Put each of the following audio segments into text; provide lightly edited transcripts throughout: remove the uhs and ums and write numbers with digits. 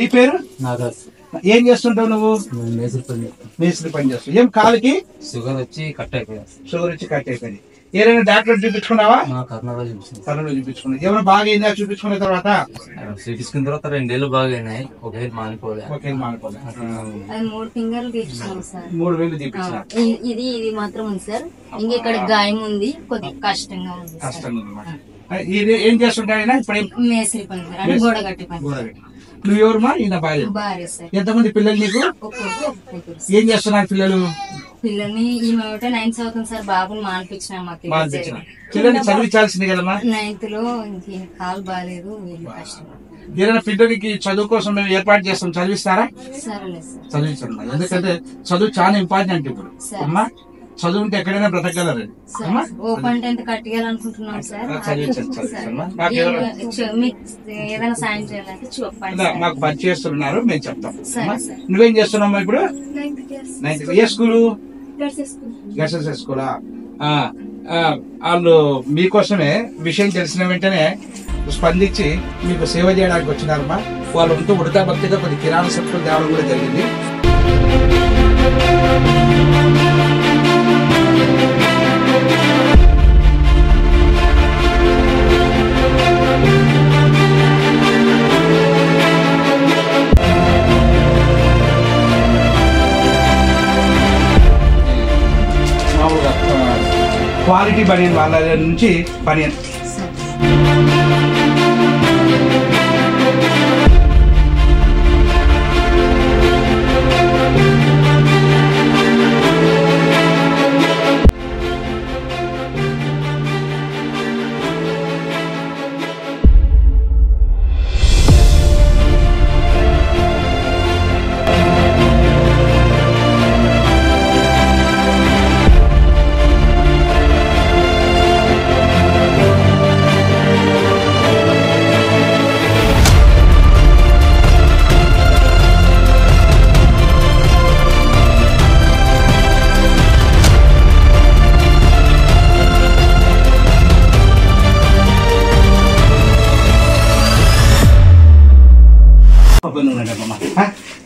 నీ పేరు? ఏం చేస్తుంటావు నువ్వు? మేస్త్రి పని చేస్తావు. ఏం కాలుకి షుగర్ వచ్చి కట్ అయిపోయింది. ఏదైనా డాక్టర్ చూపించుకున్నావా? కర్నూలు చూపించుకున్నా. ఏమైనా బాగా అయిందా చూపించుకున్న తర్వాత? చూపించుకున్న తర్వాత 2 ఏళ్ళు బాగా అయినాయి. 1 ఏళ్ళు మానిపోలే. 3 ఫింగర్లు తీపించాం సార్. 3 వేలు తీపించిన. ఇది మాత్రం ఉంది సార్. ఇంకా ఇక్కడ గాయం ఉంది, కొద్దిగా కష్టంగా ఉంది. ఏం చేస్తుంటాయన? ఇప్పుడు మేస్త్రి పని సార్, అంటే గోడ కట్టి పని. నువ్వు ఎవరుమా? ఈయన భార్య సార్. ఎంతమంది పిల్లలు నీకు? ఏం చేస్తున్నారు పిల్లలు? పిల్లల్ని ఈమె 9th చదువుతుంది సార్. బాబుని మానిపించిన పిల్లల్ని చదివించాల్సింది కదమ్మా. 9th లో కాలు బాగాలేదు, కష్టం. ఏదైనా పిల్లలకి చదువు కోసం మేము ఏర్పాటు చేస్తాం, చదివిస్తారా? సరేలే సార్, చదివించండి. ఎందుకంటే చదువు చాలా ఇంపార్టెంట్. ఇప్పుడు అమ్మా చదువు ఉంటే ఎక్కడైనా బ్రతకగలరు. Open 10th కట్టియాలనుకుంటున్నాం sir. ఏదైనా సాయం చేయాలంటే చెప్పండి. మాకు పరిచయస్తున్నారు, మేము చెప్తాం. నువ్వేం చేస్తున్నావు ఇప్పుడు? 9th. ఏ స్కూలు? గర్ల్స్ స్కూలా? వాళ్ళు మీకోసమే విషయం తెలిసిన వెంటనే స్పందించి మీకు సేవ చేయడానికి వచ్చినారమ్మా. వాళ్ళు ఉంటూ ఉడతా భక్తిగా కొన్ని కిరాణా సరుకులు తేవడం కూడా జరిగింది. క్వాలిటీ బనియన్ వాళ్ళ నుంచి బనియన్.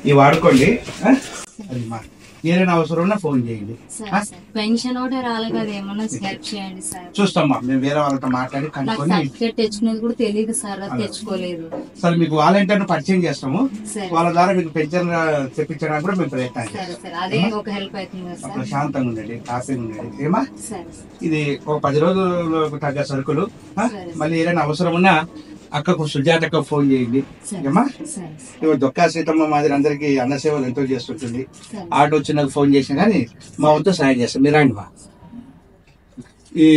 ఇవి వాడుకోండి. ఏదైనా అవసరం ఉన్నా ఫోన్ చేయండి. పెన్షన్ ఒకటే రాలేదు కదా, ఏమన్నా హెల్ప్ చేయండి సార్. చూస్తామ్మా, మేము వేరే వాళ్ళతో మాట్లాడి కనుక్కొని. సర్టిఫికేట్ తెచ్చుకునేది కూడా తెలియదు సార్, తెచ్చుకోలేదు. సరే మీకు వాలంటీర్ను పరిచయం చేస్తాము, వాళ్ళ ద్వారా మీకు పెన్షన్ తెప్పించడానికి కూడా మేము ప్రయత్నం చేస్తాం. అదే ఒక హెల్ప్ అవుతుంది సార్. ప్రశాంతంగా ఉండండి, హ్యాపీగా ఉండండి. ఏమా ఇది ఒక 10 రోజులకు తగ్గ సరుకులు. మళ్ళీ ఏదైనా అవసరం ఉన్నా అక్కకు సుజాతకు ఫోన్ చేయండి. ఏమా దొక్కా సీతమ్మ మాదిరి అందరికి అన్న సేవలు ఎంతో చేస్తుంటుంది. ఆటో వచ్చినాక ఫోన్ చేసినా కానీ మా వంతు సాయం చేస్తాం. మీరు రండి. ఈ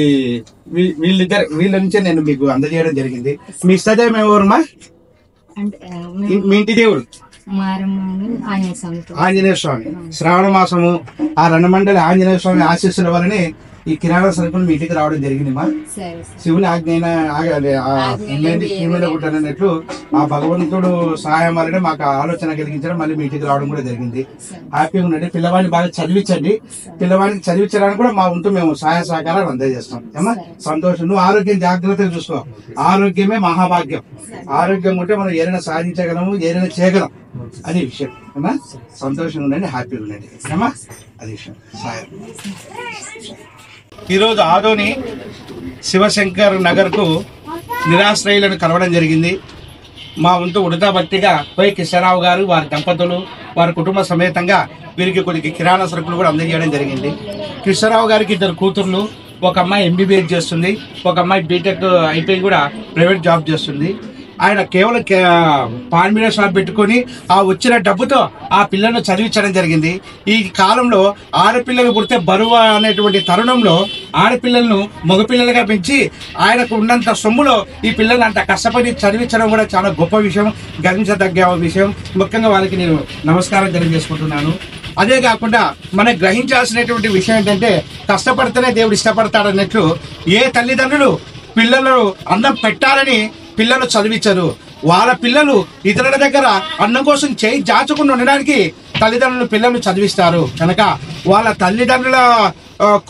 వీళ్ళ నుంచే నేను మీకు అందజేయడం జరిగింది. మీ ఇష్టదైవం ఎవరుమా? మీ ఇంటి దేవుడు ఆంజనేయ స్వామి. శ్రావణ మాసము ఆ 2 మండలి ఆంజనేయ స్వామి ఆశీస్సుల వల్లనే ఈ కిరాణా సరుకులు మీ ఇంటికి రావడం జరిగింది. మా శివుని ఆజ్ఞ పుట్టానన్నట్లు ఆ భగవంతుడు సహాయం వల్లనే మాకు ఆలోచన కలిగించడం, మళ్ళీ మీ ఇంటికి రావడం కూడా జరిగింది. హ్యాపీగా ఉండండి. పిల్లవాడిని బాగా చదివించండి. పిల్లవాడికి చదివించడానికి కూడా మా వంతు మేము సహాయ సహకారాలు అందజేస్తాం. ఏమా సంతోషం. నువ్వు ఆరోగ్యం జాగ్రత్తగా చూసుకో. ఆరోగ్యమే మహాభాగ్యం. ఆరోగ్యం ఉంటే మనం ఏదైనా సాధించగలము, ఏదైనా చేయగలం అనే విషయం. ఏమా సంతోషంగా ఉండండి, హ్యాపీగా ఉండండి. ఏమా అది విషయం. సాయం. ఈరోజు ఆదోని శివశంకర్ నగర్ కు నిరాశ్రయులను కలవడం జరిగింది. మా వంతు ఉడతా భక్తిగా వై కిషన్రావు గారు, వారి దంపతులు, వారి కుటుంబ సమేతంగా వీరికి కొన్ని కిరాణా సరుకులు కూడా అందజేయడం జరిగింది. కిషన్రావు గారికి 2 కూతుర్లు, ఒక అమ్మాయి MBBS చేస్తుంది, ఒక అమ్మాయి బీటెక్ అయిపోయి కూడా ప్రైవేట్ జాబ్ చేస్తుంది. ఆయన కేవలం పాన్ మీడియా షాప్ పెట్టుకుని ఆ వచ్చిన డబ్బుతో ఆ పిల్లలను చదివించడం జరిగింది. ఈ కాలంలో ఆడపిల్లలు పుడితే బరువు అనేటువంటి తరుణంలో ఆడపిల్లలను మగపిల్లలుగా పెంచి ఆయనకు ఉన్నంత సొమ్ములో ఈ పిల్లల్ని అంత కష్టపడి చదివించడం కూడా చాలా గొప్ప విషయం, గర్వించదగ్గ విషయం. ముఖ్యంగా వాళ్ళకి నేను నమస్కారం తెలియజేసుకుంటున్నాను. అదే కాకుండా మనం గ్రహించాల్సినటువంటి విషయం ఏంటంటే, కష్టపడితేనే దేవుడు ఇష్టపడతాడన్నట్లు ఏ తల్లిదండ్రులు పిల్లలను అన్నం పెట్టాలని పిల్లలు చదివించరు. వాళ్ళ పిల్లలు ఇతరుల దగ్గర అన్నం కోసం చేయి జాచకుండా ఉండడానికి తల్లిదండ్రులు పిల్లలు చదివిస్తారు. కనుక వాళ్ళ తల్లిదండ్రుల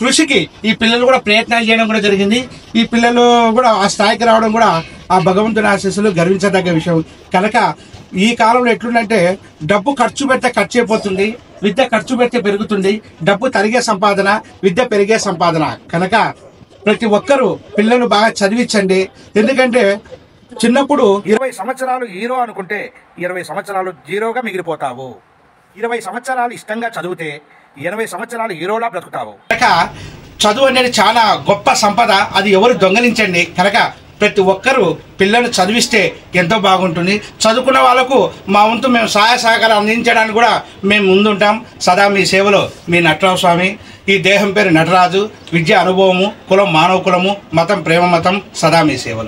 కృషికి ఈ పిల్లలు కూడా ప్రయత్నాలు చేయడం కూడా జరిగింది. ఈ పిల్లలు కూడా ఆ స్థాయికి రావడం కూడా ఆ భగవంతుని ఆశీస్సులు, గర్వించదగ్గ విషయం. కనుక ఈ కాలంలో ఎట్లుందంటే డబ్బు ఖర్చు పెడితే ఖర్చు అయిపోతుంది, విద్య ఖర్చు పెడితే పెరుగుతుంది. డబ్బు తరిగే సంపాదన, విద్య పెరిగే సంపాదన. కనుక ప్రతి ఒక్కరూ పిల్లలు బాగా చదివించండి. ఎందుకంటే చిన్నప్పుడు 20 సంవత్సరాలు హీరో అనుకుంటే 20 సంవత్సరాలు జీరోగా మిగిలిపోతావు. 20 సంవత్సరాలు ఇష్టంగా చదివితే 20 సంవత్సరాలు హీరోలా బ్రతుకుతావు. కనుక చదువు అనేది చాలా గొప్ప సంపద, అది ఎవరు దొంగలించండి. కనుక ప్రతి ఒక్కరూ పిల్లలు చదివిస్తే ఎంతో బాగుంటుంది. చదువుకున్న వాళ్ళకు మా వంతు మేము సహాయ సహకారం అందించడానికి కూడా మేము ముందుంటాం. సదా మీ సేవలో మీ నటరాజు స్వామి. ఈ దేహం పేరు నటరాజు. విద్య అనుభవము, కులం మానవ కులము, మతం ప్రేమ మతం. సదా మీ సేవలు.